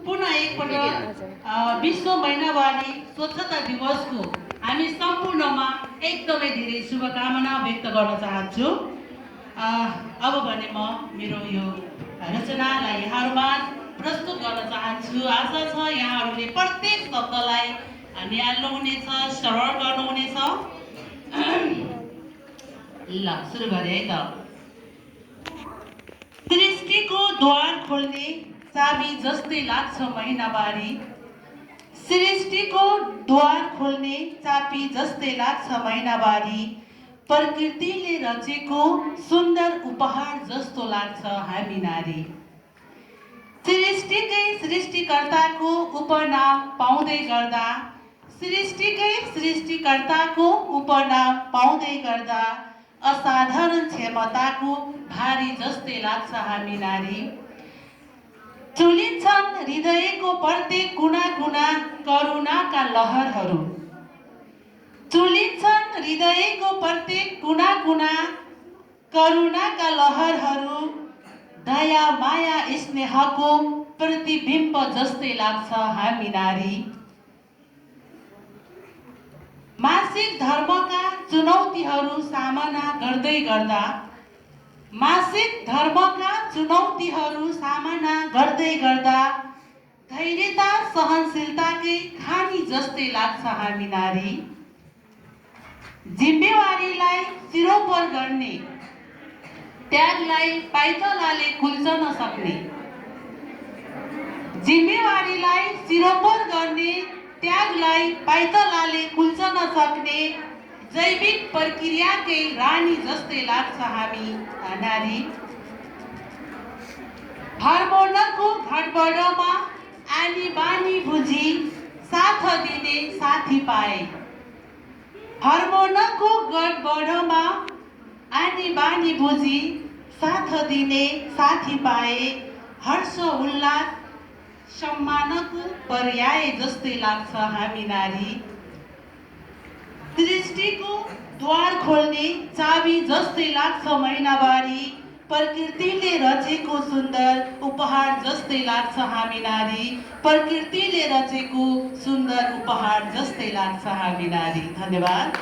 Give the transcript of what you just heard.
पुनः एकपल्ट विश्व महिनावारी स्वच्छता दिवसको हामी सम्पूर्णमा एकदमै धेरै शुभकामना व्यक्त गर्न चाहन्छु। अब भने म मेरो यो रचनालाई यहाँहरूमा प्रस्तुत गर्न चाहन्छु। आशा छ यहाँहरूले प्रत्येक शब्दलाई निहाल्नुहुनेछ, श्रवण गर्नुहुनेछ। ल सुरु गरे है त। सृष्टिको द्वार खोल्ने चाबी जस्तै लाग्छ महिनावारी। सृष्टिको द्वार खोल्ने चाबी जस्तै लाग्छ महिनावारी। प्रकृतिले रचेको सुन्दर उपहार जस्तो लाग्छ हामी नारी। सृष्टिकै सृष्टिकर्ताको उपनाम पाउँदै गर्दा, सृष्टिकै सृष्टिकर्ताको उपनाम पाउँदै गर्दा असाधारण क्षमताको भारी जस्तै लाग्छ हामी नारी। चुलिन्छन् हृदयको प्रत्येक कुना कुना करुणाका लहरहरू। चुलिन्छन् हृदयको प्रत्येक कुना कुना करुणाका लहरहरू। दया माया स्नेहको प्रतिबिम्ब जस्तै लाग्छ हामी नारी। मासिक धर्मका चुनौतीहरू सामना गर्दै गर्दा, मासिक धर्मका चुनौतीहरू सामना गर्दै गर्दा धैर्यता सहनशीलताकै खानी जस्तै लाग्छ हामी नारी। जिम्मेवारीलाई सिरोपर गर्ने त्यागलाई पाइतलाले कुल्च नसक्ने। जिम्मेवारीलाई सिरोपर गर्ने त्यागलाई पाइतलाले कुल्च नसक्ने जैविक प्रक्रियाकै रानी जस्तै लाग्छ हामी नारी। हार्मोनको घटबडमा आनी बानी बुझी साथ दिने साथी पाए। हार्मोनको गडबडमा आनी बानी बुझी साथ दिने साथी पाए। हर्ष उल्लास सम्मानको पर्याय जस्तै लाग्छ हामी नारी। सृष्टिको द्वार खोल्ने चाबी जस्तै लाग्छ महिनावारी। प्रकृतिले रचेको सुन्दर उपहार जस्तै लाग्छ हामी नारी। प्रकृतिले रचेको सुन्दर उपहार जस्तै लाग्छ हामी नारी। धन्यवाद।